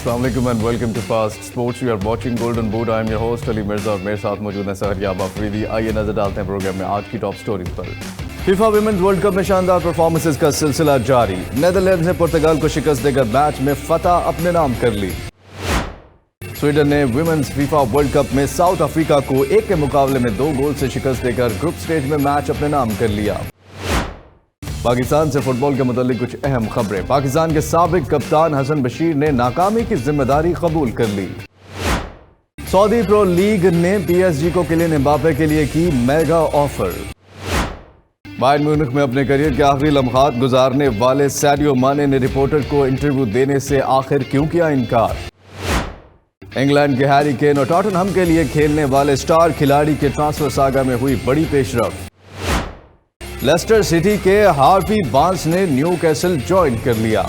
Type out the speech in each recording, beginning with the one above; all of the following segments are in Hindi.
अस्सलाम वालेकुम and welcome to fast sports. You are watching golden boot. I am your host Ali Mirza और मेरे साथ मौजूद है सहरियाब अफरीदी। आइए नजर डालते हैं प्रोग्राम में आज की टॉप स्टोरीज पर। फीफा विमेंस वर्ल्ड कप में शानदार परफॉर्मेंसेस का सिलसिला जारी। नीदरलैंड्स ने पुर्तगाल को शिकस्त देकर मैच में फतह अपने नाम कर ली। स्वीडन ने विमेंस फीफा वर्ल्ड कप में साउथ अफ्रीका को 1 के मुकाबले में 2 गोल से शिकस्त देकर ग्रुप स्टेज में मैच अपने नाम कर लिया। पाकिस्तान से फुटबॉल के मुतालिक कुछ अहम खबरें। पाकिस्तान के साबिक कप्तान हसन बशीर ने नाकामी की जिम्मेदारी कबूल कर ली। सऊदी प्रो लीग ने PSG को किलियन एम्बापे के लिए की मेगा ऑफर। बायर्न म्यूनिख में अपने करियर के आखिरी लम्हात गुजारने वाले सैडियो माने ने रिपोर्टर को इंटरव्यू देने से आखिर क्यों किया इनकार। इंग्लैंड के हैरी केन और टॉटनहम के लिए खेलने वाले स्टार खिलाड़ी के ट्रांसफर सागा में हुई बड़ी पेशरफ। लेस्टर सिटी के हार्वी बार्न्स ने न्यूकैसल ज्वाइन कर लिया।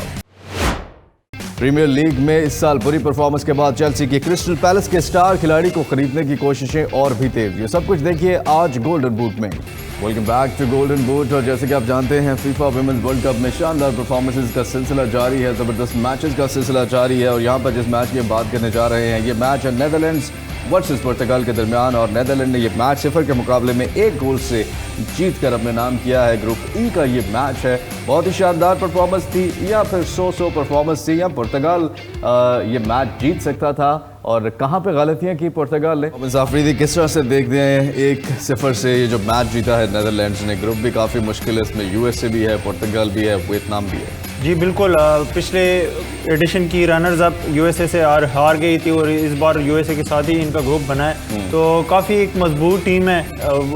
प्रीमियर लीग में इस साल बुरी परफॉर्मेंस के बाद चेल्सी की क्रिस्टल पैलेस के स्टार खिलाड़ी को खरीदने की कोशिशें और भी तेज। ये सब कुछ देखिए आज गोल्डन बूट में। Welcome back to golden boot. और जैसे कि आप जानते हैं फीफा विमेंस वर्ल्ड कप में शानदार परफॉर्मेंसेस का सिलसिला जारी है, जबरदस्त मैचेस का सिलसिला जारी है। और यहाँ पर जिस मैच की बात करने जा रहे हैं ये मैच है नीदरलैंड्स वर्सेस पुर्तगाल के दरमियान। और नीदरलैंड ने ये मैच 0 के मुकाबले में 1 गोल से जीत कर अपने नाम किया है। ग्रुप ई का ये मैच है। बहुत ही शानदार परफॉर्मेंस थी या फिर सो परफॉर्मेंस थी या पुर्तगाल ये मैच जीत सकता था और कहां पे गलतियां की पुर्तगाल ने। अफरीदी किस तरह से देखते हैं 1-0 से ये जो मैच जीता है नीदरलैंड्स ने। ग्रुप भी काफ़ी मुश्किल है, इसमें USA भी है, पुर्तगाल भी है, वियतनाम भी है। जी बिल्कुल, पिछले एडिशन की रनर्स अप USA से हार गई थी और इस बार USA के साथ ही इनका ग्रुप बना है। तो काफ़ी एक मजबूत टीम है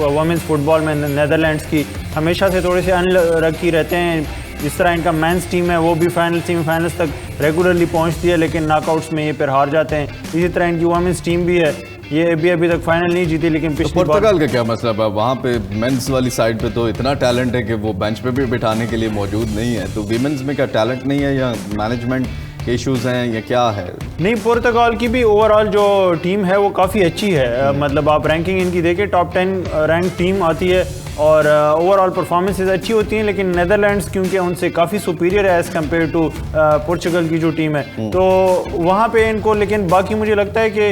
वुमेन्स फुटबॉल में नीदरलैंड्स की। हमेशा से थोड़े से अनलकी रहते हैं। जिस तरह इनका मेंस टीम है वो भी सेमीफाइनल्स तक रेगुलरली पहुंचती है, लेकिन नॉकआउट्स में ये फिर हार जाते हैं। इसी तरह इनकी वुमेन्स टीम भी है, ये अभी तक फाइनल नहीं जीती। लेकिन तो पुर्तगाल का क्या मतलब है? वहाँ पे मेंस वाली साइड पे तो इतना टैलेंट है कि वो बेंच पे भी बिठाने के लिए मौजूद नहीं है। तो विमेंस में क्या टैलेंट नहीं है या मैनेजमेंट के इश्यूज हैं या क्या है? नहीं, पुर्तगाल की भी ओवरऑल जो टीम है वो काफ़ी अच्छी है। मतलब आप रैंकिंग इनकी देखें, टॉप 10 रैंक टीम आती है और ओवरऑल परफॉर्मेंसेस अच्छी होती हैं। लेकिन नीदरलैंड्स क्योंकि उनसे काफ़ी सुपीरियर है एज़ कम्पेयर टू पुर्तगाल की जो टीम है, तो वहाँ पे इनको, लेकिन बाकी मुझे लगता है कि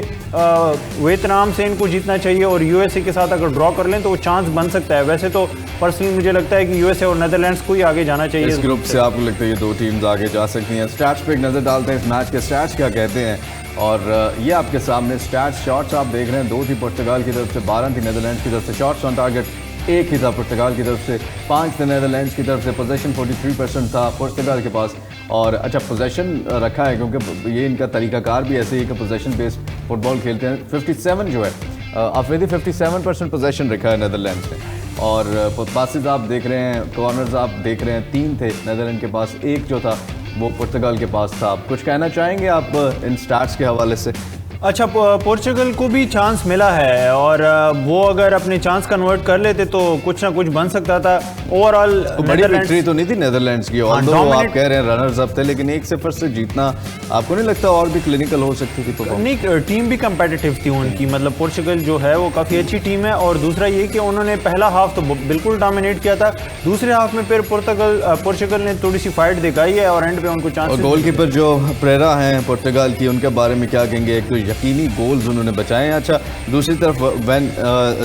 वियतनाम से इनको जीतना चाहिए और USA के साथ अगर ड्रॉ कर लें तो वो चांस बन सकता है। वैसे तो पर्सनली मुझे लगता है कि USA और नीदरलैंड्स को ही आगे जाना चाहिए इस ग्रुप से। आपको लगता है ये 2 टीम्स आगे जा सकती हैं? स्टैट्स पे एक नज़र डालते हैं, इस मैच के स्टैट्स क्या कहते हैं। और ये आपके सामने स्टैट्स शॉट्स आप देख रहे हैं, 2 थी पुर्तगाल की तरफ से, 12 थी नीदरलैंड्स की तरफ से। शॉट्स ऑन टारगेट 1 ही था पुर्तगाल की तरफ से, 5 थे नीदरलैंड्स की तरफ से। पोजेशन 43% था पुर्तगाल के पास। और अच्छा पोजेशन रखा है क्योंकि ये इनका तरीकाकार भी ऐसे ही कि पोजेशन बेस्ड फुटबॉल खेलते हैं। 57 जो है अफरीदी 57% पोजेशन रखा है नीदरलैंड्स ने। और पासेस आप देख रहे हैं, कॉर्नर्स आप देख रहे हैं, 3 थे नीदरलैंड के पास, 1 जो था वो पुर्तगाल के पास था। आप कुछ कहना चाहेंगे आप इन स्टार्ट्स के हवाले से? अच्छा, पोर्चुगल को भी चांस मिला है और वो अगर अपने चांस कन्वर्ट कर लेते तो कुछ ना कुछ बन सकता था। ओवरऑल बड़ी विक्ट्री तो नहीं थी नीदरलैंड्स की, और आप कह रहे हैं रनर्स अप थे, लेकिन 1-0 से जीतना आपको नहीं लगता और भी क्लिनिकल हो सकती थी? तो नहीं, टीम भी कंपेटिटिव थी उनकी। मतलब पोर्चुगल जो है वो काफ़ी अच्छी टीम है। और दूसरा ये कि उन्होंने पहला हाफ तो बिल्कुल डोमिनेट किया था, दूसरे हाफ में फिर पोर्चुगल ने थोड़ी सी फाइट दिखाई है और एंड पे उनको चांस। गोलकीपर जो परेरा हैं पुर्तगाल की, उनके बारे में क्या कहेंगे? एक तो यकीनी गोल्स उन्होंने बचाए हैं। अच्छा, दूसरी तरफ वैन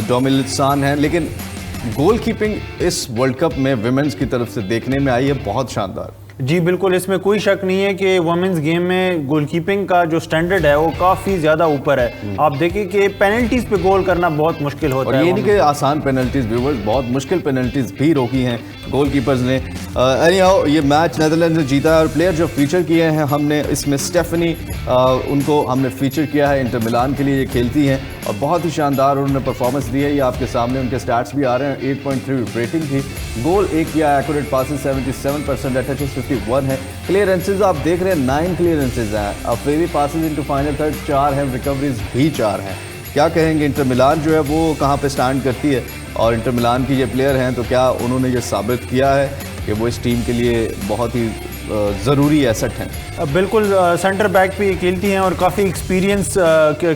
डोमिलिसान है, लेकिन गोल कीपिंग इस वर्ल्ड कप में विमेंस की तरफ से देखने में आई है बहुत शानदार। जी बिल्कुल, इसमें कोई शक नहीं है कि वुमेन्स गेम में गोलकीपिंग का जो स्टैंडर्ड है वो काफ़ी ज़्यादा ऊपर है। आप देखिए कि पेनल्टीज पे गोल करना बहुत मुश्किल होता है। और ये नहीं कि आसान पेनल्टीज, व्यूअर्स बहुत मुश्किल पेनल्टीज भी रोकी हैं गोलकीपर्स ने। एनीहाउ ये मैच नीदरलैंड ने जीता है। और प्लेयर जो फीचर किए हैं हमने इसमें स्टेफनी, उनको हमने फीचर किया है। इंटर मिलान के लिए ये खेलती हैं और बहुत ही शानदार उन्होंने परफॉर्मेंस दी है। ये आपके सामने उनके स्टैट्स भी आ रहे हैं। 8.3 रेटिंग थी, गोल 1 किया, एक्यूरेट पासेस 77%, टचेस 51 है। क्लियरेंसेज आप देख रहे हैं 9 क्लियरेंसेज हैं। Afridi passes into final third 4 हैं, रिकवरीज भी 4 हैं। क्या कहेंगे इंटर मिलान जो है वो कहाँ पे स्टैंड करती है? और इंटर मिलान की ये प्लेयर हैं तो क्या उन्होंने ये साबित किया है कि वो इस टीम के लिए बहुत ही ज़रूरी एसेट हैं। बिल्कुल, सेंटर बैक पे खेलती हैं और काफ़ी एक्सपीरियंस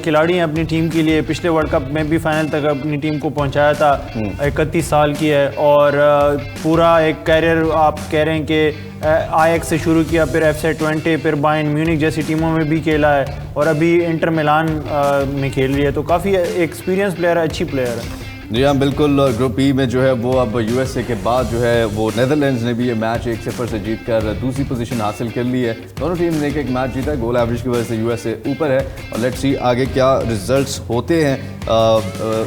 खिलाड़ी हैं अपनी टीम के लिए। पिछले वर्ल्ड कप में भी फाइनल तक अपनी टीम को पहुंचाया था। 31 साल की है और पूरा एक कैरियर आप कह रहे हैं कि आईएक्स से शुरू किया, फिर FC Twente, फिर बायर्न म्यूनिख जैसी टीमों में भी खेला है और अभी इंटर मिलान में खेल रही है। तो काफ़ी एक्सपीरियंस प्लेयर है, अच्छी प्लेयर है। जी हाँ, बिल्कुल। ग्रुप ई में जो है वो अब यूएसए के बाद जो है वो नेदरलैंड्स ने भी ये मैच 1-0 से जीतकर दूसरी पोजीशन हासिल कर ली है। दोनों टीम ने एक मैच जीता है। गोल एवरेज की वजह से यूएसए ऊपर है और लेट्स सी आगे क्या रिजल्ट्स होते हैं।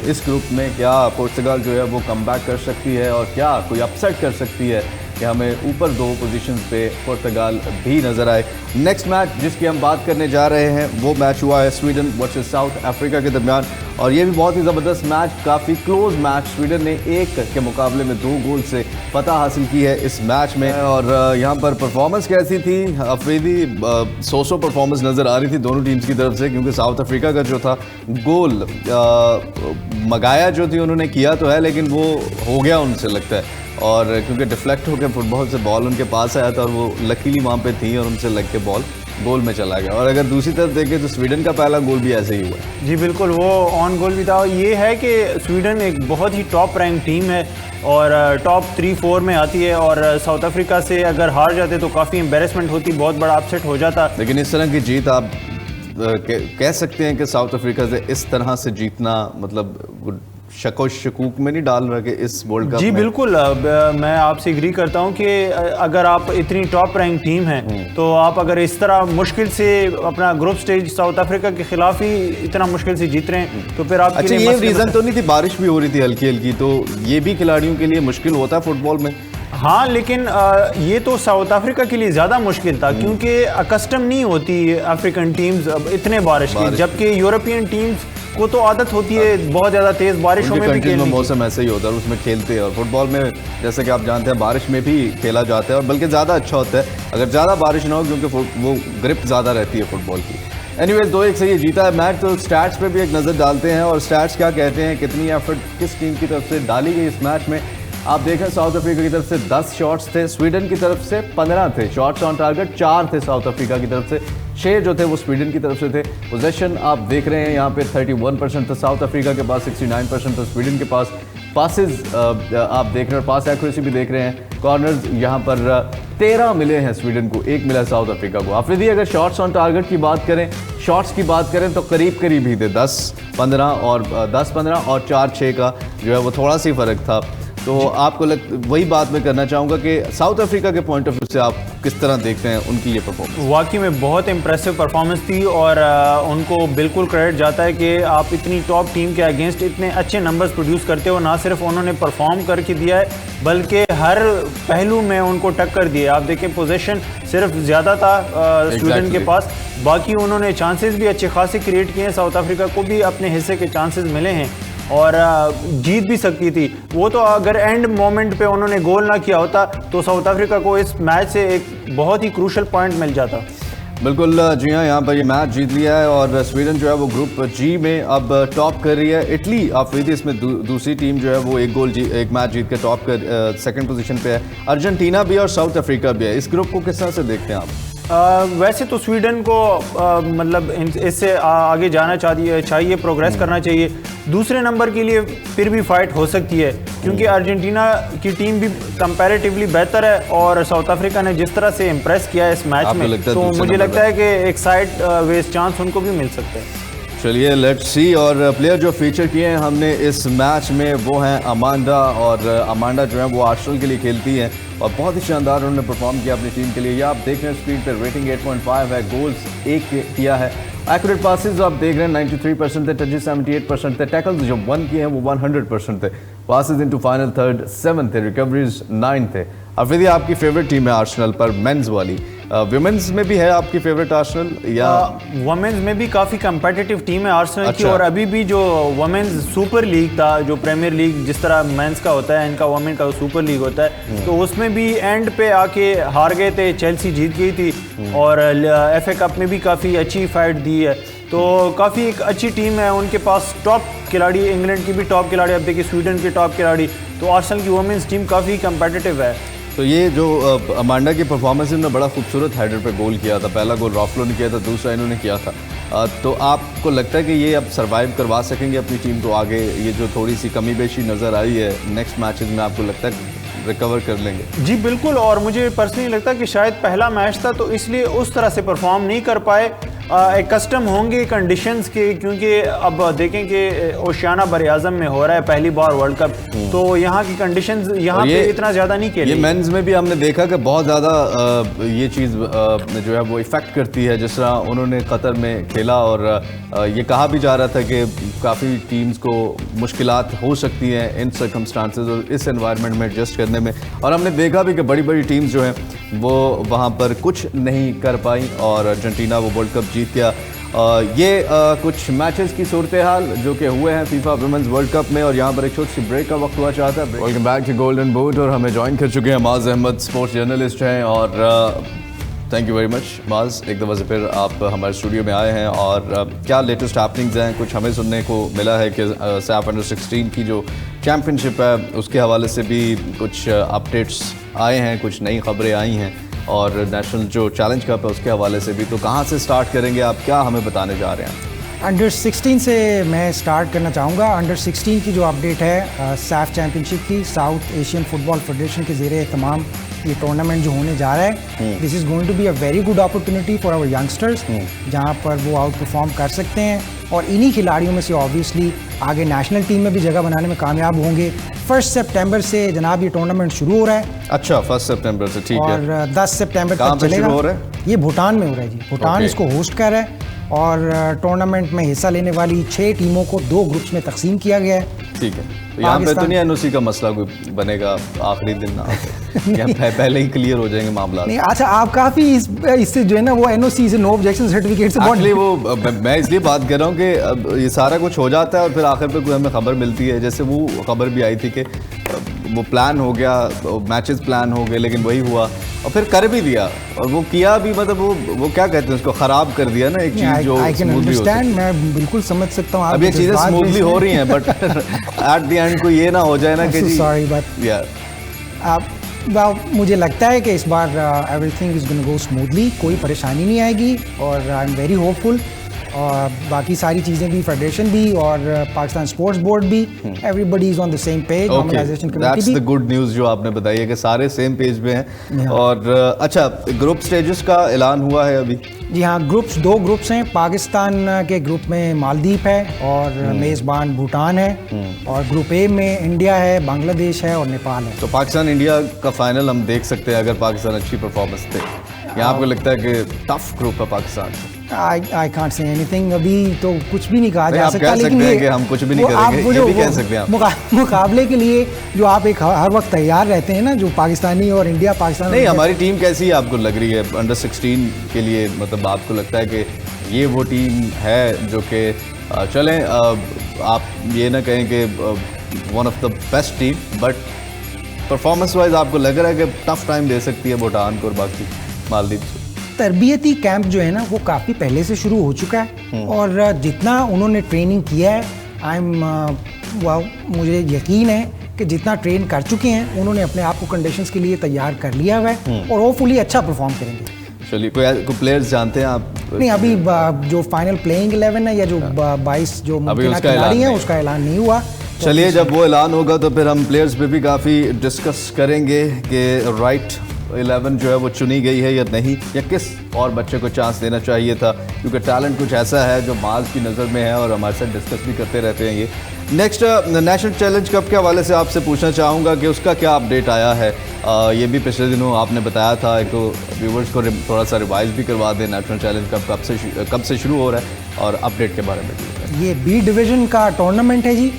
इस ग्रुप में क्या पुर्तगाल जो है वो कमबैक कर सकती है और क्या कोई अपसेट कर सकती है कि हमें ऊपर 2 पोजीशन पे पुर्तगाल भी नज़र आए। नेक्स्ट मैच जिसकी हम बात करने जा रहे हैं वो मैच हुआ है स्वीडन वर्सेस साउथ अफ्रीका के दरमियान और ये भी बहुत ही ज़बरदस्त मैच, काफ़ी क्लोज मैच। स्वीडन ने 1 के मुकाबले में 2 गोल से फतह हासिल की है इस मैच में। और यहाँ पर परफॉर्मेंस कैसी थी? अफरीदी सो परफॉर्मेंस नज़र आ रही थी दोनों टीम्स की तरफ से, क्योंकि साउथ अफ्रीका का जो था गोल मगाया जो थी उन्होंने किया तो है, लेकिन वो हो गया उनसे लगता है। और क्योंकि डिफ्लेक्ट होकर फुटबॉल से बॉल उनके पास आया था और वो लकीली वहाँ पे थी और उनसे लग के बॉल गोल में चला गया। और अगर दूसरी तरफ देखें तो स्वीडन का पहला गोल भी ऐसे ही हुआ। जी बिल्कुल, वो ऑन गोल भी था। ये है कि स्वीडन एक बहुत ही टॉप रैंक टीम है और टॉप 3-4 में आती है और साउथ अफ्रीका से अगर हार जाते तो काफ़ी एम्बेरसमेंट होती, बहुत बड़ा अपसेट हो जाता। लेकिन इस तरह की जीत आप कह सकते हैं कि साउथ अफ्रीका से इस तरह से जीतना मतलब शको शकूक में नहीं डाल रहा कि इस वर्ल्ड कप जी में? बिल्कुल, मैं आपसे एग्री करता हूं कि अगर आप इतनी टॉप रैंक टीम हैं तो आप अगर इस तरह मुश्किल से अपना ग्रुप स्टेज साउथ अफ्रीका के खिलाफ ही इतना मुश्किल से जीत रहे हैं तो फिर आप अच्छा, ये रीज़न तो नहीं थी? बारिश भी हो रही थी हल्की हल्की, तो ये भी खिलाड़ियों के लिए मुश्किल होता है फुटबॉल में। हाँ, लेकिन ये तो साउथ अफ्रीका के लिए ज़्यादा मुश्किल था क्योंकि अकस्टम नहीं होती अफ्रीकन टीम्स इतने बारिश की, जबकि यूरोपियन टीम्स को तो आदत होती है बहुत ज़्यादा तेज़ बारिशों में भी खेलने की। मौसम ऐसे ही होता है, उसमें खेलते हैं। और फुटबॉल में जैसे कि आप जानते हैं बारिश में भी खेला जाता है और बल्कि ज़्यादा अच्छा होता है अगर ज़्यादा बारिश ना हो, क्योंकि वो ग्रिप ज़्यादा रहती है फुटबॉल की। एनीवेज 2-1 से ये जीता है मैच। तो स्टैट्स पे भी एक नज़र डालते हैं और स्टैट्स क्या कहते हैं, कितनी एफर्ट किस टीम की तरफ से डाली गई इस मैच में। आप देखें साउथ अफ्रीका की तरफ से 10 शॉट्स थे, स्वीडन की तरफ से 15 थे। शॉट्स ऑन टारगेट 4 थे साउथ अफ्रीका की तरफ से, 6 जो थे वो स्वीडन की तरफ से थे। पोजेशन आप देख रहे हैं यहाँ पे 31% था साउथ अफ्रीका के पास, 69% था स्वीडन के पास। पासेस आप देख रहे हैं, पास एक्यूरेसी भी देख रहे हैं। कॉर्नर्स यहाँ पर 13 मिले हैं स्वीडन को, 1 मिला साउथ अफ्रीका को। अफरीदी अगर शॉट्स ऑन टारगेट की बात करें, शॉट्स की बात करें तो करीब करीब ही थे, 10-15 और 4-6 का जो है वो थोड़ा सी फ़र्क था। तो आपको वही बात मैं करना चाहूँगा कि साउथ अफ्रीका के पॉइंट ऑफ व्यू से आप किस तरह देखते हैं उनकी ये परफॉर्मेंस? वाकई में बहुत इम्प्रेसिव परफॉर्मेंस थी और उनको बिल्कुल क्रेडिट जाता है कि आप इतनी टॉप टीम के अगेंस्ट इतने अच्छे नंबर्स प्रोड्यूस करते हो। ना सिर्फ उन्होंने परफॉर्म करके दिया है बल्कि हर पहलू में उनको टक्कर दी है। आप देखें पोजीशन सिर्फ ज़्यादा था स्वीडन के पास, बाकी उन्होंने चांसेस भी अच्छे खासे क्रिएट किए हैं। साउथ अफ्रीका को भी अपने हिस्से के चांसेस मिले हैं और जीत भी सकती थी वो। तो अगर एंड मोमेंट पे उन्होंने गोल ना किया होता तो साउथ अफ्रीका को इस मैच से एक बहुत ही क्रूशल पॉइंट मिल जाता। बिल्कुल जी हाँ, यहाँ पर ये मैच जीत लिया है और स्वीडन जो है वो ग्रुप जी में अब टॉप कर रही है। इटली अफरीदी इसमें दूसरी टीम जो है वो एक मैच जीत के टॉप कर सेकंड पोजीशन पे है। अर्जेंटीना भी और साउथ अफ्रीका भी है। इस ग्रुप को किस तरह से देखते हैं आप? वैसे तो स्वीडन को मतलब इससे आगे जाना चाहिए, प्रोग्रेस करना चाहिए। दूसरे नंबर के लिए फिर भी फाइट हो सकती है क्योंकि अर्जेंटीना की टीम भी कंपैरेटिवली बेहतर है और साउथ अफ्रीका ने जिस तरह से इम्प्रेस किया है इस मैच में, तो मुझे लगता है कि एक साइड वेज चांस उनको भी मिल सकता है। चलिए लेट्स सी। और प्लेयर जो फीचर किए हैं हमने इस मैच में वो हैं अमांडा, और अमांडा जो है वो आर्सेनल के लिए खेलती हैं और बहुत ही शानदार उन्होंने परफॉर्म किया अपनी टीम के लिए। ये आप देख रहे हैं स्क्रीन पर, रेटिंग 8.5 है, गोल्स 1 किया है। एक्यूरेट पासेस आप देख रहे हैं 93% थे, टचेस 78% थे, टैकल्स जो 1 किए हैं वो 100% थे, पासेस इनटू फाइनल थर्ड 7 थे, रिकवरीज 9 थे। अफरीदी आपकी फेवरेट टीम है आर्सेनल पर मेंस वाली, वुमेन्स में भी है आपकी फेवरेट आर्सेनल या? वुमेन्स में भी काफ़ी कंपेटिटिव टीम है आर्सेनल की। अच्छा। और अभी भी जो वुमेन्स सुपर लीग था, जो प्रीमियर लीग जिस तरह मेंस का होता है, इनका वुमेन का सुपर लीग होता है, तो उसमें भी एंड पे आके हार गए थे, चेल्सी जीत गई थी और FA कप में भी काफ़ी अच्छी फाइट दी है। तो काफ़ी एक अच्छी टीम है, उनके पास टॉप खिलाड़ी, इंग्लैंड की भी टॉप खिलाड़ी, अब देखिए स्वीडन के टॉप खिलाड़ी, तो आर्सेनल की वुमेन्स टीम काफ़ी कंपेटिटिव है। तो ये जो अमांडा की परफॉर्मेंस ने बड़ा खूबसूरत हेडर पे गोल किया था, पहला गोल रॉफलो ने किया था, दूसरा इन्होंने किया था। तो आपको लगता है कि ये अब सरवाइव करवा सकेंगे अपनी टीम को आगे? ये जो थोड़ी सी कमी बेशी नज़र आई है नेक्स्ट मैचेस में, आपको लगता है रिकवर कर लेंगे? जी बिल्कुल, और मुझे पर्सनली लगता है कि शायद पहला मैच था तो इसलिए उस तरह से परफॉर्म नहीं कर पाए, एक कस्टम होंगे कंडीशंस के, क्योंकि अब देखें कि ओशियाना बर आज़म में हो रहा है पहली बार वर्ल्ड कप, तो यहाँ की कंडीशंस यहाँ पे इतना ज़्यादा नहीं खेली। ये मेंस में भी हमने देखा कि बहुत ज़्यादा ये चीज़ जो है वो इफ़ेक्ट करती है, जिस तरह उन्होंने कतर में खेला, और ये कहा भी जा रहा था कि काफ़ी टीम्स को मुश्किलात हो सकती हैं इन सर्कमस्टांसेस और इस एनवायरनमेंट में एडजस्ट करने में, और हमने देखा भी कि बड़ी बड़ी टीम्स जो हैं वो वहाँ पर कुछ नहीं कर पाई और अर्जेंटीना वो वर्ल्ड कप जीत गया। ये कुछ मैचेस की सूरत हाल जो कि हुए हैं फीफा वुमेन्स वर्ल्ड कप में, और यहाँ पर एक छोटी सी ब्रेक का वक्त हुआ चाहता है। Welcome back to golden boot, और हमें ज्वाइन कर चुके हैं माज अहमद, स्पोर्ट्स जर्नलिस्ट हैं, और थैंक यू वेरी मच माज, एक दफ़ा से फिर आप हमारे स्टूडियो में आए हैं। और क्या लेटेस्ट हैपनिंग्स हैं? कुछ हमें सुनने को मिला है कि सैफ अंडर 16 की जो चैम्पियनशिप है उसके हवाले से भी कुछ अपडेट्स आए हैं, कुछ नई खबरें आई हैं, और नेशनल जो चैलेंज कप है उसके हवाले से भी। तो कहाँ से स्टार्ट करेंगे आप, क्या हमें बताने जा रहे हैं? अंडर 16 से मैं स्टार्ट करना चाहूँगा। अंडर 16 की जो अपडेट है सैफ चैम्पियनशिप की, साउथ एशियन फुटबॉल फेडरेशन के ज़रिए तमाम ये टूर्नामेंट जो होने जा रहा है, this is going to be a very good opportunity for our youngsters, जहाँ पर वो आउट परफॉर्म कर सकते हैं, और इन्हीं खिलाड़ियों में से ऑब्वियसली आगे नेशनल टीम में भी जगह बनाने में कामयाब होंगे। 1 सितंबर से जनाब ये टूर्नामेंट शुरू हो रहा है। अच्छा, 1 सितंबर से, ठीक है। और 10 सितंबर तक चलेगा। हो रहा है? ये भूटान में हो रहा है जी, भूटान इसको होस्ट कर रहा है, और टूर्नामेंट में हिस्सा लेने वाली 6 टीमों को 2 ग्रुप्स में तकसीम किया गया है। ठीक है, तो यहाँ पे तो नहीं एनओसी का मसला कोई बनेगा आखिरी दिन ना पहले ही क्लियर हो जाएंगे मामला? नहीं, अच्छा, आप काफ़ी इससे जो है ना वो एनओसी से, नो ऑब्जेक्शन सर्टिफिकेट से बहुत वो मैं इसलिए बात कर रहा हूँ कि अब ये सारा कुछ हो जाता है और फिर आखिर पे कोई हमें खबर मिलती है, जैसे वो खबर भी आई थी कि वो प्लान हो गया, मैचेस प्लान हो गए, लेकिन वही हुआ और फिर कर भी दिया, और वो किया भी, मतलब वो क्या कहते हैं उसको, ख़राब कर दिया ना एक चीज़ जो स्मूथली हो सकती। मैं बिल्कुल समझ सकता हूँ। अब ये चीज़ें स्मूथली हो रही हैं, बट एट द एंड को ये ना हो जाए ना कि सॉरी, बट मुझे लगता है कि इस बार everything is going to go smoothly, कोई परेशानी नहीं आएगी, और आई एम वेरी होपफुल। और बाकी सारी चीज़ें भी, फेडरेशन भी और पाकिस्तान स्पोर्ट्स बोर्ड भी, everybody is on the same page, normalisation committee भी। दैट्स द गुड न्यूज़ जो आपने बताई है कि सारे सेम पेज पे हैं। और अच्छा, ग्रुप स्टेजेस का ऐलान हुआ है अभी? जी हाँ, ग्रुप्स 2 ग्रुप्स हैं। पाकिस्तान के ग्रुप में मालदीव है और मेज़बान भूटान है, और ग्रुप ए में इंडिया है, बांग्लादेश है और नेपाल है। तो पाकिस्तान इंडिया का फाइनल हम देख सकते हैं अगर पाकिस्तान अच्छी परफॉर्मेंस दे। यहाँ आपको लगता है कि टफ ग्रुप है Pakistan? I can't say anything, अभी तो कुछ भी नहीं कहा जा सकता, लेकिन ये हम कुछ भी नहीं करेंगे, ये भी कह सकते हैं आप। मुकाबले के लिए जो आप एक हर वक्त तैयार रहते हैं ना, जो पाकिस्तानी और इंडिया, पाकिस्तान नहीं, हमारी टीम कैसी आपको लग रही है अंडर 16 के लिए? मतलब आपको लगता है कि ये वो टीम है जो कि चलें, आप ये ना कहें कि one of the best team, but performance wise आपको लग रहा है कि टफ टाइम दे सकती है भूटान को और बाकी मालदीव को? तरबियती कैंप जो है ना वो काफ़ी पहले से शुरू हो चुका है, और जितना उन्होंने ट्रेनिंग किया है, मुझे यकीन है कि जितना ट्रेन कर चुके हैं उन्होंने अपने आप को कंडीशंस के लिए तैयार कर लिया हुआ है, और होपफुली अच्छा परफॉर्म करेंगे। चलिए, कोई प्लेयर्स जानते हैं आप? नहीं, अभी जो फाइनल प्लेइंग 11 है या जो 22 जो खिलाड़ी हैं उसका ऐलान नहीं हुआ। चलिए, जब वो ऐलान होगा तो फिर हम प्लेयर्स पे भी काफ़ी डिस्कस करेंगे कि राइट 11 जो है वो चुनी गई है या नहीं, या किस और बच्चे को चांस देना चाहिए था, क्योंकि टैलेंट कुछ ऐसा है जो माज की नज़र में है, और हमारे साथ डिस्कस भी करते रहते हैं ये। नेक्स्ट, नेशनल चैलेंज कप के हवाले से आपसे पूछना चाहूँगा कि उसका क्या अपडेट आया है? ये भी पिछले दिनों आपने बताया था, एक तो व्यूवर्स को थोड़ा सा रिवाइज भी करवा दें, नेशनल चैलेंज कप कब से शुरू हो रहा है और अपडेट के बारे में। ये बी डिवीज़न का टूर्नामेंट है जी।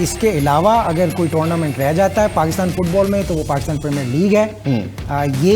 इसके अलावा अगर कोई टूर्नामेंट रह जाता है पाकिस्तान फुटबॉल में तो वो पाकिस्तान प्रीमियर लीग है। ये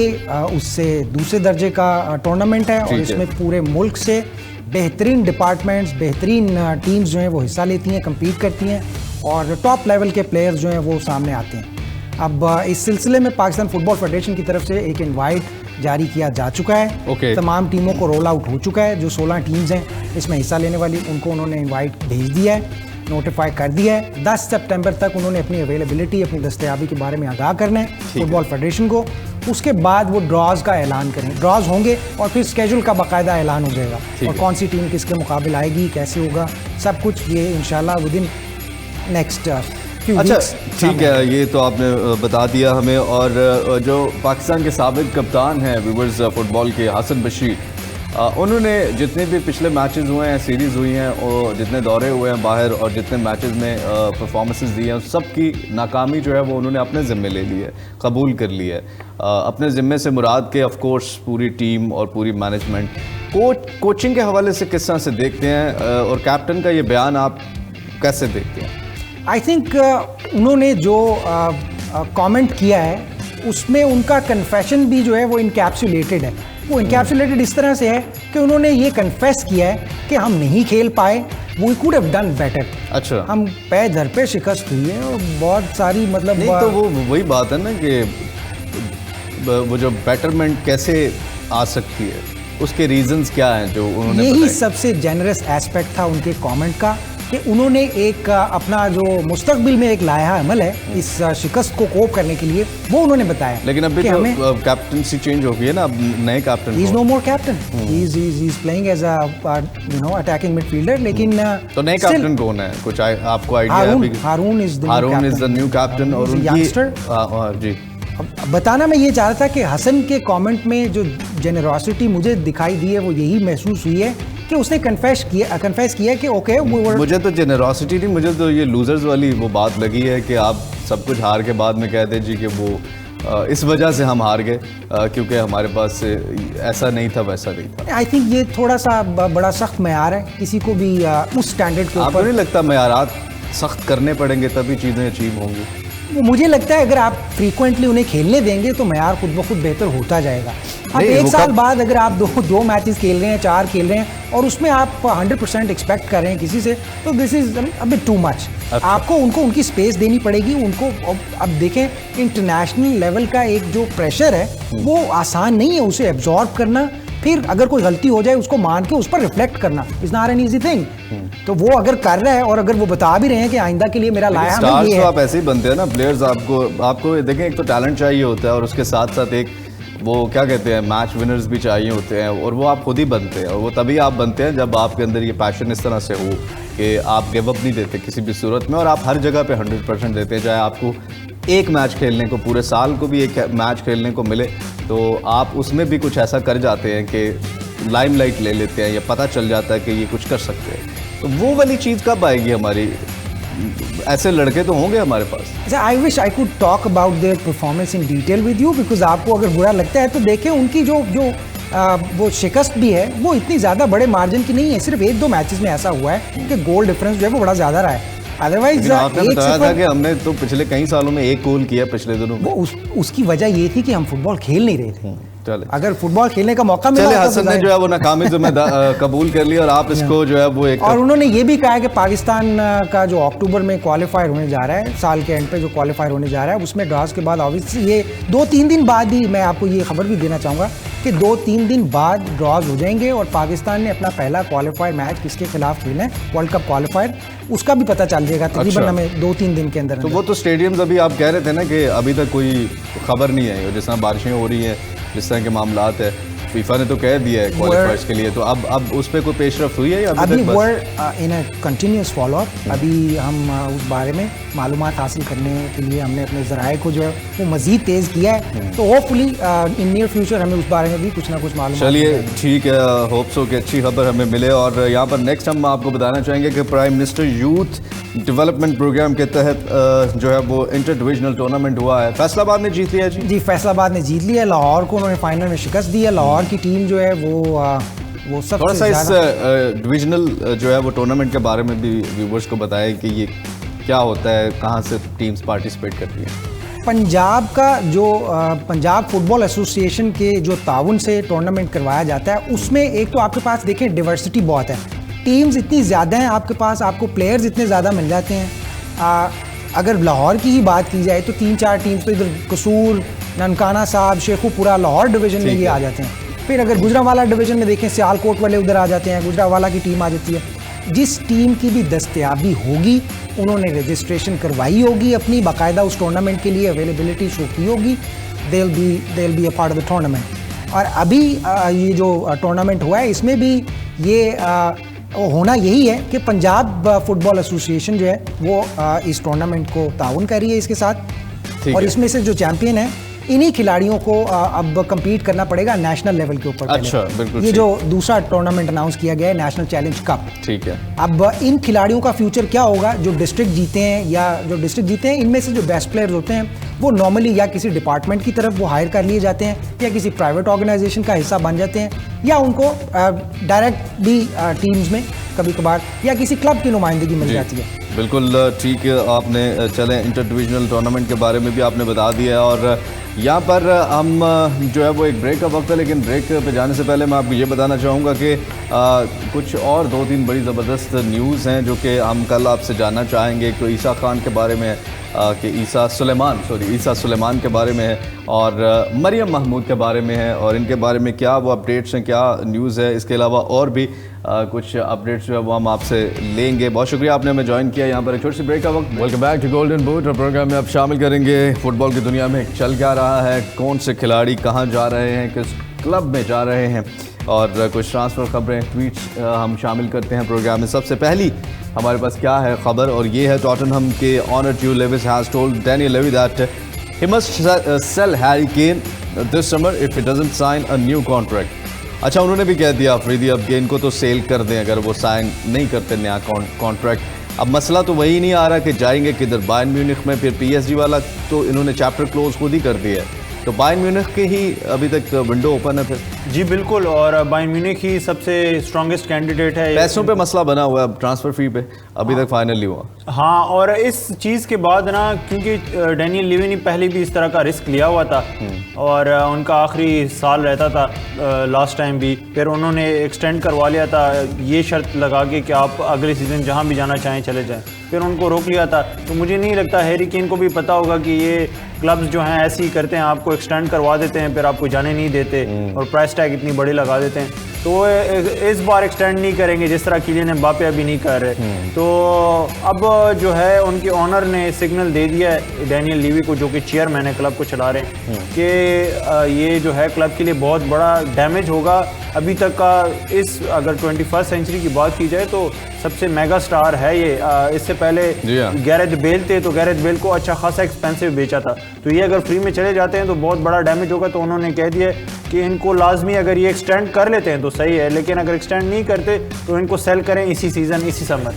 उससे दूसरे दर्जे का टूर्नामेंट है, और इसमें पूरे मुल्क से बेहतरीन डिपार्टमेंट्स, बेहतरीन टीम्स जो हैं वो हिस्सा लेती हैं, कम्पीट करती हैं, और टॉप लेवल के प्लेयर्स जो हैं वो सामने आते हैं। अब इस सिलसिले में पाकिस्तान फुटबॉल फेडरेशन की तरफ से एक इनवाइट जारी किया जा चुका है। तमाम टीमों को रोल आउट हो चुका है। जो 16 टीम्स हैं इसमें हिस्सा लेने वाली, उनको उन्होंने इनवाइट भेज दिया है। नोटिफाई कर दिया है। 10 सितंबर तक उन्होंने अपनी अवेलेबिलिटी, अपनी दस्तयाबी के बारे में आगाह करना है फुटबॉल फेडरेशन को। उसके बाद वो ड्रॉज का ऐलान करें, ड्रॉज होंगे और फिर स्केड्यूल का बाकायदा ऐलान हो जाएगा और कौन सी टीम किसके मुकाबले आएगी, कैसे होगा, सब कुछ ये इंशाल्लाह विद इन नेक्स्ट फ्यू अच्छा वीक्स। ठीक है, ये तो आपने बता दिया हमें। और जो पाकिस्तान के साबिक कप्तान हैं व्यूवर्स फुटबॉल के, हसन बशीर, उन्होंने जितने भी पिछले मैचेस हुए हैं, सीरीज़ हुई हैं और जितने दौरे हुए हैं बाहर और जितने मैचेस में परफॉर्मेंसेस दी हैं, सबकी नाकामी जो है वो उन्होंने अपने ज़िम्मे ले ली है, कबूल कर ली है। अपने ज़िम्मे से मुराद के ऑफ कोर्स पूरी टीम और पूरी मैनेजमेंट। कोचिंग के हवाले से किस तरह से देखते हैं और कैप्टन का ये बयान आप कैसे देखते हैं? आई थिंक उन्होंने जो कमेंट किया है उसमें उनका कन्फेशन भी जो है वो इनकैप्सुलेटेड है। वो इनकैप्सुलेटेड इस तरह से है कि उन्होंने ये कन्फेस किया है कि हम नहीं खेल पाए, we could have done better. अच्छा, हम पैर धर पे शिकस्त हुई है और बहुत सारी मतलब नहीं तो वो वही बात है ना कि वो जो बेटरमेंट कैसे आ सकती है, उसके रीजंस क्या हैं जो उन्होंने यही बताए? सबसे जेनरस एस्पेक्ट था उनके कमेंट का कि उन्होंने एक अपना जो मुस्तकबिल में एक लाया अमल है इस शिकस्त को कोप करने के लिए, वो उन्होंने बताया। लेकिन अभी कि हमें तो कैप्टनसी चेंज हो गई है ना, अब नए captain he is no more captain, he is playing as a attacking midfielder. लेकिन तो नए still, कैप्टन कौन है, कुछ आपको आइडिया है? हारून इज द न्यू कैप्टन और यंगस्टर जी। बताना मैं ये चाह रहा था कि हसन के कमेंट में जो जेनरोसिटी मुझे दिखाई दी है वो यही महसूस हुई है कि उसने कन्फेस किया कि ओके मुझे तो जेनरोसिटी नहीं, मुझे तो ये लूजर्स वाली वो बात लगी है कि आप सब कुछ हार के बाद में कहते जी कि वो इस वजह से हम हार गए क्योंकि हमारे पास ऐसा नहीं था, वैसा नहीं था। आई थिंक ये थोड़ा सा बड़ा सख्त मयार है, किसी को भी उस स्टैंडर्ड के आपको ऊपर नहीं लगता मयारात सख्त करने पड़ेंगे तभी चीज़ें अचीव होंगी? मुझे लगता है अगर आप फ्रीक्वेंटली उन्हें खेलने देंगे तो मयार खुद ब खुद बेहतर होता जाएगा। अब नहीं, एक वो साल बाद अगर आप दो मैचेस खेल रहे हैं, 4 खेल रहे हैं और उसमें आप 100% एक्सपेक्ट कर रहे हैं किसी से, तो this is a bit too much. आपको उनको उनकी स्पेस देनी पड़ेगी उनको। अब देखें इंटरनेशनल लेवल का एक जो प्रेशर है वो आसान नहीं है उसे एब्जॉर्ब करना, फिर अगर कोई गलती हो जाए उसको मान के उस पर रिफ्लेक्ट करना is not an easy thing. तो वो अगर कर रहा है और अगर वो बता भी रहे हैं कि आइंदा के लिए मेरा लाया स्टार्स तो आप ऐसे ही बनते हैं ना प्लेयर्स। आपको देखें, एक तो टैलेंट चाहिए होता है और उसके साथ साथ एक वो क्या कहते हैं मैच विनर्स भी चाहिए होते हैं, और वो आप खुद ही बनते हैं। और वो तभी आप बनते हैं जब आपके अंदर ये पैशन इस तरह से हो कि आप गिव अप नहीं देते किसी भी सूरत में और आप हर जगह पे 100% देते हैं। चाहे आपको एक मैच खेलने को, पूरे साल को भी एक मैच खेलने को मिले तो आप उसमें भी कुछ ऐसा कर जाते हैं कि लाइमलाइट ले लेते हैं या पता चल जाता है कि ये कुछ कर सकते हैं। तो वो वाली चीज़ कब आएगी हमारी? ऐसे लड़के तो होंगे हमारे पास। I wish I could talk about their performance in detail with you, because आपको अगर बुरा लगता है तो देखें उनकी जो वो शिकस्त भी है वो इतनी ज़्यादा बड़े मार्जिन की नहीं है। सिर्फ 1-2 मैचेस में ऐसा हुआ है कि गोल डिफरेंस जो है वो बड़ा ज़्यादा रहा है। अदरवाइज आपने बताया था कि हमने तो पिछले कई सालों में 1 गोल किया पिछले दिनों में। वो उसकी वजह ये थी कि हम फुटबॉल खेल नहीं रहे थे। चले, अगर फुटबॉल खेलने का मौका मिला चले हसन ने जो है वो नाकामी कबूल कर लिया और आप इसको जो है वो एक, और उन्होंने ये भी कहा है कि पाकिस्तान का जो अक्टूबर में क्वालिफायर होने जा रहा है, साल के एंड पे जो क्वालिफायर होने जा रहा है उसमें ड्रॉज के बाद ऑब्वियसली ये 2-3 दिन बाद ही, मैं आपको ये खबर भी देना चाहूँगा कि 2-3 दिन बाद ड्रॉज हो जाएंगे और पाकिस्तान ने अपना पहला क्वालिफायर मैच किसके खिलाफ खेलना है, वर्ल्ड कप क्वालिफायर, उसका भी पता चल जाएगा तकरीबन हमें 2-3 दिन के अंदर। तो वो तो स्टेडियम्स अभी आप कह रहे थे ना कि अभी तक कोई खबर नहीं आई, जिस तरह बारिशें हो रही हैं, जिस तरह के मामलात है, फीफा ने तो कह दिया है क्वालिफायर्स के लिए, तो अब उस पर कोई पेशरफ्त हुई है या अभी word in a continuous follow up. अभी हम उस बारे में मालूमात हासिल करने के लिए हमने अपने ज़राए को जो है वो मज़ीद तेज़ किया है, तो होपफुली इन नियर फ्यूचर हमें उस बारे में भी कुछ ना कुछ मालूम। चलिए ठीक है, होप सो कि अच्छी खबर हमें मिले। और यहाँ पर नेक्स्ट हम आपको बताना चाहेंगे कि prime minister youth development programme के तहत जो है वो इंटर डिविजनल टूर्नामेंट हुआ है, फैसलाबाद ने जीत लिया। जी फैसलाबाद ने जीत लिया, लाहौर को उन्होंने फाइनल में शिकस्त दी है। लाहौर की टीम जो है वो सबसे थोड़ा सा इस डिविजनल जो है वो टूर्नामेंट के बारे में भी व्यूवर्स को बताएं कि ये क्या होता है, कहाँ से टीम्स पार्टिसिपेट करती हैं। पंजाब का जो पंजाब फुटबॉल एसोसिएशन के जो ताउन से टूर्नामेंट करवाया जाता है उसमें एक तो आपके पास देखें डिवर्सिटी बहुत है, टीम्स इतनी ज़्यादा हैं आपके पास, आपको प्लेयर्स इतने ज़्यादा मिल जाते हैं। अगर लाहौर की ही बात की जाए तो 3-4 टीम्स तो इधर कसूर, ननकाना साहब, शेखुपुरा, लाहौर डिवीज़न में ये आ जाते हैं। फिर अगर गुजरावाला डिवीज़न में देखें सियालकोट वाले उधर आ जाते हैं, गुजरावाला की टीम आ जाती है। जिस टीम की भी दस्तयाबी होगी उन्होंने रजिस्ट्रेशन करवाई होगी अपनी, बाकायदा उस टूर्नामेंट के लिए अवेलेबिलिटी शो की होगी, they will be a part of the tournament. और अभी ये जो टूर्नामेंट हुआ है इसमें भी ये होना यही है कि पंजाब फुटबॉल एसोसिएशन जो है वो इस टूर्नामेंट को ताउन कर रही है इसके साथ, और इसमें से जो चैंपियन है इन्हीं खिलाड़ियों को अब compete करना पड़ेगा नेशनल लेवल के ऊपर। अच्छा, बिल्कुल। ये जो दूसरा टूर्नामेंट अनाउंस किया गया है नेशनल चैलेंज कप, ठीक है। अब इन खिलाड़ियों का फ्यूचर क्या होगा जो डिस्ट्रिक्ट जीते हैं, या जो डिस्ट्रिक्ट जीते हैं इनमें से जो बेस्ट प्लेयर्स होते हैं वो नॉर्मली या किसी डिपार्टमेंट की तरफ वो हायर कर लिए जाते हैं, या किसी प्राइवेट ऑर्गेनाइजेशन का हिस्सा बन जाते हैं, या उनको डायरेक्ट भी टीम्स में कभी कभार या किसी क्लब की नुमाइंदगी मिल जाती है। बिल्कुल ठीक है, आपने चले इंटर डिविजनल टूर्नामेंट के बारे में भी आपने बता दिया है। और यहाँ पर हम जो है वो एक ब्रेक का वक्त है, लेकिन ब्रेक पे जाने से पहले मैं आपको ये बताना चाहूँगा कि कुछ और 2-3 बड़ी ज़बरदस्त न्यूज़ हैं जो कि हम कल आपसे जानना चाहेंगे। एक तो ईसा खान के बारे में कि ईसा सुलेमान के बारे में है, और मरियम महमूद के बारे में है, और इनके बारे में क्या वो अपडेट्स हैं, क्या न्यूज़ है। इसके अलावा और भी कुछ अपडेट्स जो है वो हम आपसे लेंगे। बहुत शुक्रिया आपने हमें ज्वाइन किया यहाँ पर एक छोटी सी ब्रेक का वक्त। Welcome back to golden boot, और प्रोग्राम में आप शामिल करेंगे फुटबॉल की दुनिया में चल क्या रहा है, कौन से खिलाड़ी कहाँ जा रहे हैं, किस क्लब में जा रहे हैं, और कुछ ट्रांसफ़र खबरें, ट्वीट्स हम शामिल करते हैं प्रोग्राम में। सबसे पहली हमारे पास क्या है खबर, और ये है टॉटनहम के owner Joe Lewis has told Daniel Levy that he must sell Harry Kane this summer if he doesn't sign a new contract. अच्छा, उन्होंने भी कह दिया अफरीदी अब केन को तो सेल कर दें अगर वो साइन नहीं करते नया कॉन्ट्रैक्ट। अब मसला तो वही नहीं आ रहा कि जाएंगे किधर, बायर्न म्यूनिख में, फिर PSG वाला तो इन्होंने चैप्टर क्लोज खुद ही कर दिया है, तो बायर्न म्यूनिख की ही अभी तक विंडो ओपन है फिर। जी बिल्कुल, और बायर्न म्यूनिख ही सबसे स्ट्रॉन्गेस्ट कैंडिडेट है। पैसों पे मसला बना हुआ है, ट्रांसफ़र फी पे अभी तक फाइनल नहीं हुआ। हाँ, और इस चीज़ के बाद ना, क्योंकि डैनियल लेवी ने पहले भी इस तरह का रिस्क लिया हुआ था, और उनका आखिरी साल रहता था लास्ट टाइम भी, फिर उन्होंने एक्सटेंड करवा लिया था ये शर्त लगा के कि आप अगले सीज़न जहाँ भी जाना चाहें चले जाएं, फिर उनको रोक लिया था। तो मुझे नहीं लगता हैरी केन को भी पता होगा कि ये क्लब्स जो हैं ऐसे ही करते हैं, आपको एक्सटेंड करवा देते हैं, फिर आपको जाने नहीं देते और प्राइस टैग इतनी बड़ी लगा देते हैं। तो वो इस बार एक्सटेंड नहीं करेंगे, जिस तरह किलियन एम्बापे अभी नहीं कर रहे। तो अब जो है उनके ऑनर ने सिग्नल दे दिया है डैनियल लेवी को, जो कि चेयरमैन है क्लब को चला रहे हैं, कि ये जो है क्लब के लिए बहुत बड़ा डैमेज होगा। अभी तक का इस अगर 21st सेंचुरी की बात की जाए तो सबसे मेगा स्टार है ये। इससे पहले गैरेथ बेल थे, तो गैरेथ बेल को अच्छा खासा एक्सपेंसिव बेचा था, तो ये अगर फ्री में चले जाते हैं तो बहुत बड़ा डैमेज होगा। तो उन्होंने कह दिया कि इनको लाजमी अगर ये एक्सटेंड कर लेते हैं तो सही है, लेकिन अगर एक्सटेंड नहीं करते तो इनको सेल करें इसी सीज़न, इसी समर।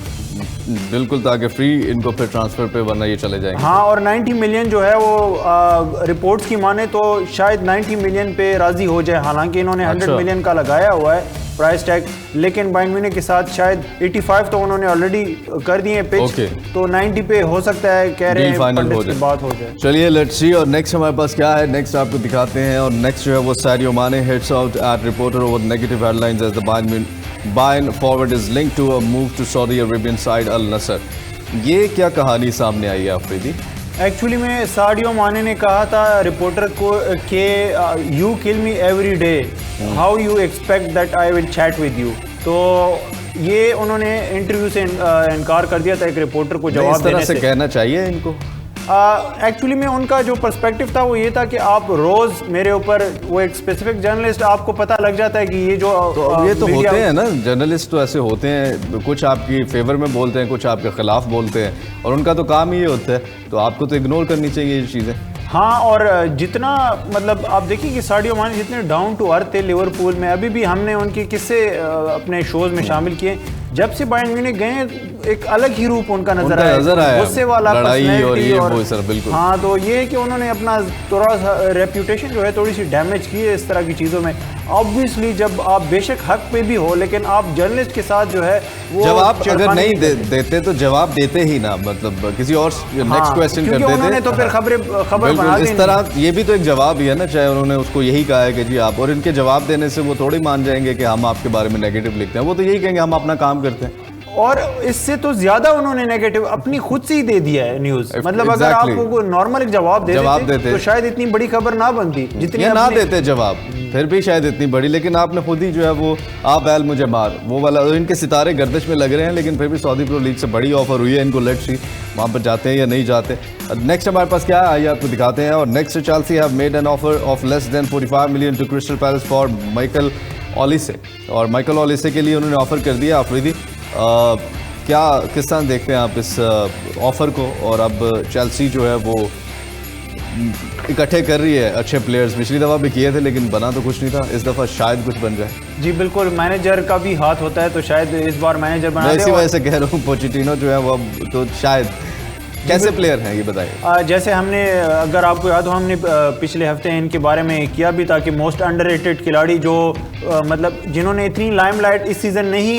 बिल्कुल, ताकि फ्री इनको फिर ट्रांसफ़र पे वरना ये चले जाएंगे। हाँ, और 90 मिलियन जो है वो रिपोर्ट्स की माने तो शायद 90 मिलियन पे राज़ी हो जाए, हालांकि इन्होंने 100 मिलियन का लगाया हुआ है प्राइस टैग, लेकिन बायर्न म्यूनिख के साथ शायद 85 तो उन्होंने ऑलरेडी कर दिए पिच, तो 90 पे हो सकता है, कह रहे हैं फाइनल हो जाए, बात हो जाए। चलिए लेट्स सी। और नेक्स्ट हमारे पास क्या है, नेक्स्ट आपको दिखाते हैं। और नेक्स्ट जो है वो Sadio Mane hits out at reporter over negative headlines as the Bayern forward is linked to a move to Saudi Arabian side Al Nassr. ये क्या कहानी सामने आई है अफरीदी? एक्चुअली में साडियो माने ने कहा था रिपोर्टर को कि you kill me every day, how you expect that I will chat with you. तो ये उन्होंने इंटरव्यू से इनकार कर दिया था एक रिपोर्टर को जवाब देने से। कहना चाहिए इनको। एक्चुअली में उनका जो पर्सपेक्टिव था वो ये था कि आप रोज़ मेरे ऊपर, वो एक स्पेसिफिक जर्नलिस्ट, आपको पता लग जाता है कि ये जो ये तो होते हैं ना जर्नलिस्ट, तो ऐसे होते हैं, कुछ आपकी फेवर में बोलते हैं, कुछ आपके खिलाफ बोलते हैं, और उनका तो काम ही ये होता है, तो आपको तो इग्नोर करनी चाहिए ये चीज़ें। हाँ, और जितना मतलब आप देखिए कि साडियो माने जितने डाउन टू अर्थ थे लिवरपूल में, अभी भी हमने उनके किस्से अपने शोज में शामिल किए। जब से बायर्न म्यूनिख गए एक अलग ही रूप उनका नजर आया, गुस्से वाला, लड़ाई और ये वो सर बिल्कुल। हाँ, तो ये है कि उन्होंने अपना थोड़ा सा रेप्यूटेशन जो है थोड़ी सी डैमेज की है इस तरह की चीज़ों में। ऑब्वियसली जब आप बेशक हक पे भी हो, लेकिन आप जर्नलिस्ट के साथ जो है वो जवाब अगर नहीं देते तो जवाब देते ही ना, मतलब किसी और नेक्स्ट क्वेश्चन कर देते। उन्होंने तो फिर खबर बना दी इस तरह, ये भी तो एक जवाब ही है ना, चाहे उन्होंने उसको यही कहा है कि जी आप, और इनके जवाब देने से वो थोड़ी मान जाएंगे कि हम आपके बारे में नेगेटिव लिखते हैं, वो तो यही कहेंगे हम अपना काम करते हैं। और इससे तो ज्यादा उन्होंने नेगेटिव अपनी खुद से ही दे दिया है न्यूज। मतलब अगर आप वो नॉर्मल एक जवाब देते तो शायद इतनी बड़ी खबर ना बनती जितनी ना देते जवाब, फिर भी शायद इतनी बड़ी। लेकिन आपने खुद ही जो है वो आप बैल मुझे मार वो वाला, इनके सितारे गर्दिश में लग रहे हैं, लेकिन फिर भी सऊदी प्रो लीग से बड़ी ऑफर हुई है इनको। लेट्स सी वहाँ पर जाते हैं या नहीं जाते। नेक्स्ट हमारे पास क्या है आइए आपको दिखाते हैं। और next Chelsea have made an offer of less than 45 million to Crystal Palace for Michael Olise. और माइकल ओलिसे के लिए उन्होंने ऑफर कर दिया अफरीदी। क्या किस तरह देखते हैं आप इस ऑफर को? और अब चेल्सी जो है वो इकट्ठे कर रही है अच्छे प्लेयर्स, पिछली दफ़ा भी किए थे लेकिन बना तो कुछ नहीं था, इस दफ़ा शायद कुछ बन जाए। जी बिल्कुल, मैनेजर का भी हाथ होता है तो शायद इस बार मैनेजर बना दे। इसी वजह से कह रहा हूँ पोचेटिनो जो है वो अब तो शायद। कैसे प्लेयर हैं ये बताइए? जैसे हमने, अगर आपको याद हो, हमने पिछले हफ्ते इनके बारे में किया भी था कि मोस्ट अंडररेटेड खिलाड़ी जो मतलब जिन्होंने इतनी लाइमलाइट इस सीज़न नहीं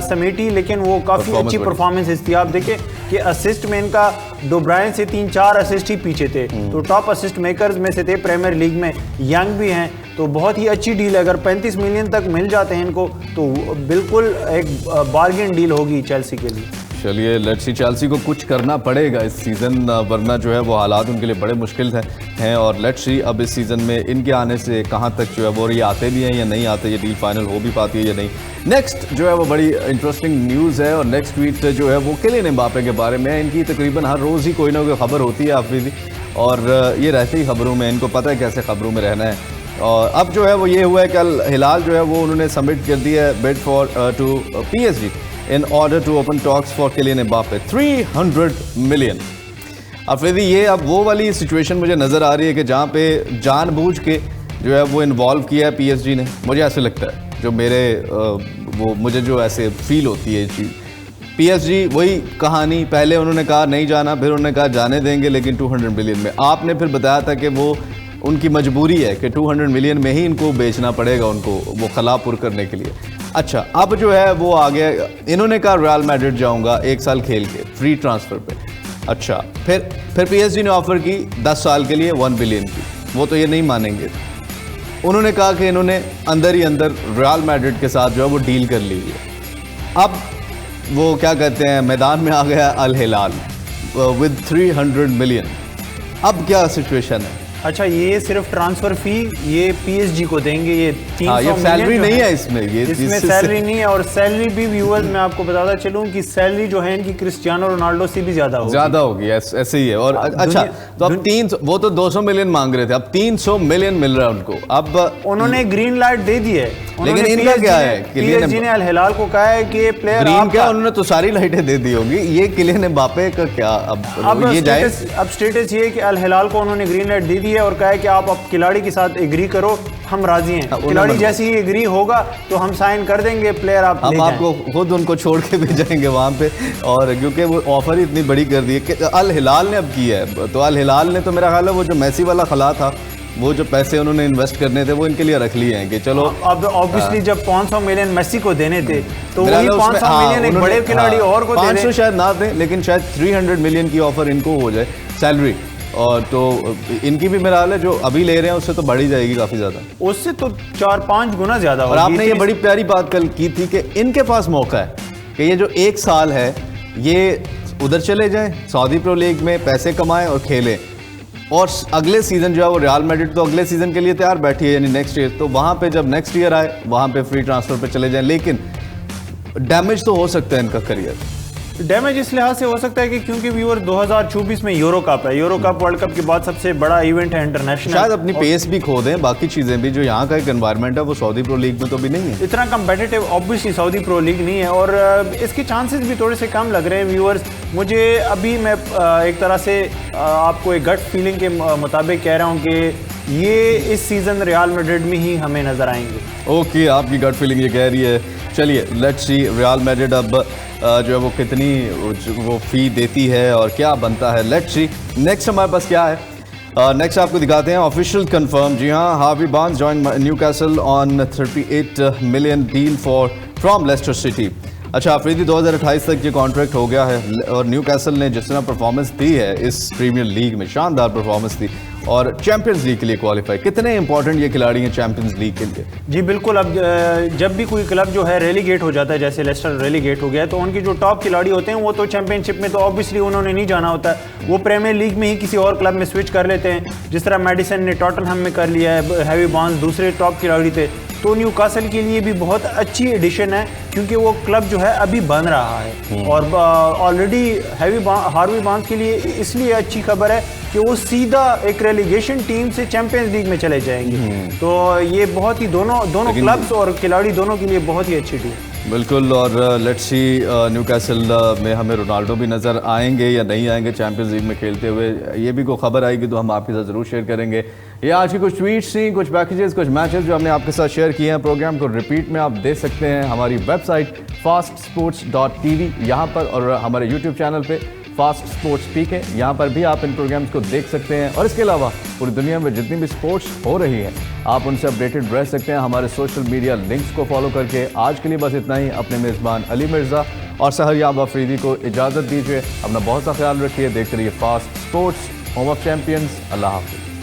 समेटी, लेकिन वो काफ़ी अच्छी परफॉर्मेंस थी। आप देखें कि असिस्ट में इनका डोब्रायन से 3-4 असिस्ट ही पीछे थे, तो टॉप असिस्ट मेकर्स में से थे प्रीमियर लीग में। यंग भी हैं तो बहुत ही अच्छी डील है। अगर 35 मिलियन तक मिल जाते हैं इनको तो बिल्कुल एक बार्गेन डील होगी चेल्सी के लिए। चलिए लेट्स सी, चेल्सी को कुछ करना पड़ेगा इस सीज़न, वरना जो है वो हालात उनके लिए बड़े मुश्किल हैं। और लेट्स सी अब इस सीज़न में इनके आने से कहाँ तक जो है वो ये आते भी हैं या नहीं आते, ये डील फाइनल हो भी पाती है या नहीं। नेक्स्ट जो है वो बड़ी इंटरेस्टिंग न्यूज़ है और नेक्स्ट ट्वीट जो है वो किलियन एम्बापे के बारे में है। इनकी तकरीबन हर रोज़ ही कोई ना कोई खबर होती है अफरीदी, और ये रहती ही खबरों में, इनको पता है कैसे खबरों में रहना है। और अब जो है वो ये हुआ है कि अल हिलाल जो है वो उन्होंने सबमिट कर दिया है bid for to PSG in order to open talks for Kylian Mbappe 300 million। Afridi ये अब वो वाली सिचुएशन मुझे नज़र आ रही है कि जहाँ पे जानबूझ के जो है वो इन्वॉल्व किया है PSG ने, मुझे ऐसे लगता है, जो मेरे वो मुझे जो ऐसे फील होती है ये चीज़। PSG वही कहानी, पहले उन्होंने कहा नहीं जाना, फिर उन्होंने कहा जाने देंगे लेकिन 200 मिलियन में। आपने फिर बताया था कि वो उनकी मजबूरी है कि 200 मिलियन में ही इनको बेचना पड़ेगा उनको वो खला पुर करने के लिए। अच्छा, अब जो है वो आ गया, इन्होंने कहा रियल मैड्रिड जाऊंगा 1 साल खेल के फ्री ट्रांसफ़र पे। अच्छा, फिर PSG ने ऑफ़र की 10 साल के लिए 1 बिलियन की, वो तो ये नहीं मानेंगे। उन्होंने कहा कि इन्होंने अंदर ही अंदर रियल मैड्रिड के साथ जो है वो डील कर ली है। अब वो क्या कहते हैं, मैदान में आ गया अल हिलाल विद 300 मिलियन। अब क्या सिचुएशन है? अच्छा, ये सिर्फ ट्रांसफर फी ये PSG को देंगे, ये 300 ये सैलरी नहीं है इसमें सैलरी नहीं है। और सैलरी भी व्यूअर्स मैं आपको बताता चलूं कि सैलरी जो है इनकी क्रिस्टियानो रोनाल्डो से भी ज्यादा होगी। ऐसे ही है। और अच्छा, तो अब 300, वो तो 200 मिलियन मांग रहे थे, अब 300 मिलियन मिल रहा है उनको। अब उन्होंने ग्रीन लाइट दे दी है, लेकिन इनका क्या है? PSG ने अल हिलाल को कहा है कि प्लेयर ग्रीन क्या, उन्होंने तो सारी लाइटें दे दी होगी, ये किलियन एम्बापे का क्या? अब ये जाए, अब स्टेटस ये है कि अल हिलाल को उन्होंने ग्रीन लाइट दे दी है और कहा है कि आप अब खिलाड़ी के साथ एग्री करो, हम राजी हैं। खिलाड़ी जैसे ही एग्री होगा तो हम साइन कर देंगे, प्लेयर आप ले जाएं। हम आपको खुद उनको छोड़ के भेजेंगे वहाँ पे। और क्योंकि वो ऑफर ही इतनी बड़ी कर दी है कि अल हिलाल ने अब की है, तो अल हिलाल ने तो मेरा ख्याल है वो जो मेसी वाला खला था, वो जो पैसे उन्होंने इन्वेस्ट करने थे वो इनके लिए रख लिए हैं कि चलो। अब ऑब्वियसली जब 500 मिलियन मेसी को देने थे तो वही 500 मिलियन एक बड़े खिलाड़ी और को 500 शायद ना दें, लेकिन शायद 300 मिलियन की ऑफर इनको हो जाए सैलरी। और तो इनकी भी मेरा हाल है जो अभी ले रहे हैं उससे तो बढ़ी जाएगी काफ़ी ज़्यादा, उससे तो 4-5 गुना ज़्यादा। और आपने ये बड़ी प्यारी बात कल की थी कि इनके पास मौका है कि ये जो 1 साल है ये उधर चले जाएं, सऊदी प्रो लीग में पैसे कमाएं और खेलें, और अगले सीज़न जो है वो रियल मैड्रिड तो अगले सीज़न के लिए तैयार बैठी है, यानी नेक्स्ट ईयर, तो वहाँ पे जब नेक्स्ट ईयर आए वहाँ पे फ्री ट्रांसफ़र पे चले जाएं। लेकिन डैमेज तो हो सकता है इनका करियर। डैमेज इस लिहाज से हो सकता है कि क्योंकि व्यूअर 2024 में यूरो कप है, यूरो कप वर्ल्ड कप के बाद सबसे बड़ा इवेंट है इंटरनेशनल, शायद अपनी पेस भी खो दें, बाकी चीज़ें भी, जो यहाँ का एक एनवायरनमेंट है वो सऊदी प्रो लीग में तो भी नहीं है इतना competitive, obviously Saudi pro league नहीं है, और इसके चांसेस भी थोड़े से कम लग रहे हैं व्यूअर्स मुझे। अभी मैं एक तरह से आपको एक गट फीलिंग के मुताबिक कह रहा हूँ कि ये इस सीज़न रियल मैड्रिड में ही हमें नज़र आएंगे। ओके, आपकी गट फीलिंग ये कह रही है। चलिए लेट्स सी रियल मैड्रिड अब जो है वो कितनी वो फ़ी देती है और क्या बनता है। लेट्स सी नेक्स्ट हमारे पास क्या है। नेक्स्ट आपको दिखाते हैं ऑफिशियल कंफर्म। जी हाँ, Harvey Barnes join Newcastle on 38 million deal from Leicester City. अच्छा अफरीदी 2028 तक ये कॉन्ट्रैक्ट हो गया है और न्यूकैसल ने जिस तरह परफॉर्मेंस दी है इस प्रीमियर लीग में, शानदार परफॉर्मेंस दी और चैंपियंस लीग के लिए क्वालिफाई, कितने इंपॉर्टेंट ये खिलाड़ी हैं चैंपियंस लीग के लिए? जी बिल्कुल। अब जब भी कोई क्लब जो है रेलीगेट हो जाता है, जैसे लेस्टर रेलीगेट हो गया है, तो उनके जो टॉप खिलाड़ी होते हैं वो तो चैंपियनशिप में तो ऑब्वियसली उन्होंने नहीं जाना होता है, वो प्रीमियर लीग में ही किसी और क्लब में स्विच कर लेते हैं। जिस तरह मैडिसन ने टॉटनहम में कर लिया है, हैवी बार्न्स दूसरे टॉप खिलाड़ी थे, तो न्यूकासल के लिए भी बहुत अच्छी एडिशन है क्योंकि वो क्लब जो है अभी बन रहा है और ऑलरेडी हार्वी बार्न्स के लिए इसलिए अच्छी खबर है कि वो सीधा एक रेलीगेशन टीम से चैंपियंस लीग में चले जाएंगे। तो ये बहुत ही दोनों क्लब्स और खिलाड़ी दोनों के लिए बहुत ही अच्छी टीम। बिल्कुल। और लेट्स सी न्यूकैसल में हमें रोनाल्डो भी नज़र आएंगे या नहीं आएंगे चैंपियंस लीग में खेलते हुए, ये भी कोई खबर आएगी तो हम आपके साथ ज़रूर शेयर करेंगे। ये आज की कुछ ट्वीट्स थी, कुछ पैकेजेस, कुछ मैचेस जो हमने आपके साथ शेयर किए हैं। प्रोग्राम को रिपीट में आप देख सकते हैं हमारी वेबसाइट fastsports.tv यहाँ पर, और हमारे यूट्यूब चैनल पे फास्ट स्पोर्ट्स पीक है, यहाँ पर भी आप इन प्रोग्राम्स को देख सकते हैं। और इसके अलावा पूरी दुनिया में जितनी भी स्पोर्ट्स हो रही हैं आप उनसे अपडेटेड रह सकते हैं हमारे सोशल मीडिया लिंक्स को फॉलो करके। आज के लिए बस इतना ही। अपने मेज़बान अली मिर्ज़ा और सहरयाब अफरीदी को इजाज़त दीजिए। अपना बहुत सा ख्याल रखिए, देखते रहिए fast sports, home of champions. अल्लाह हाफ़िज़।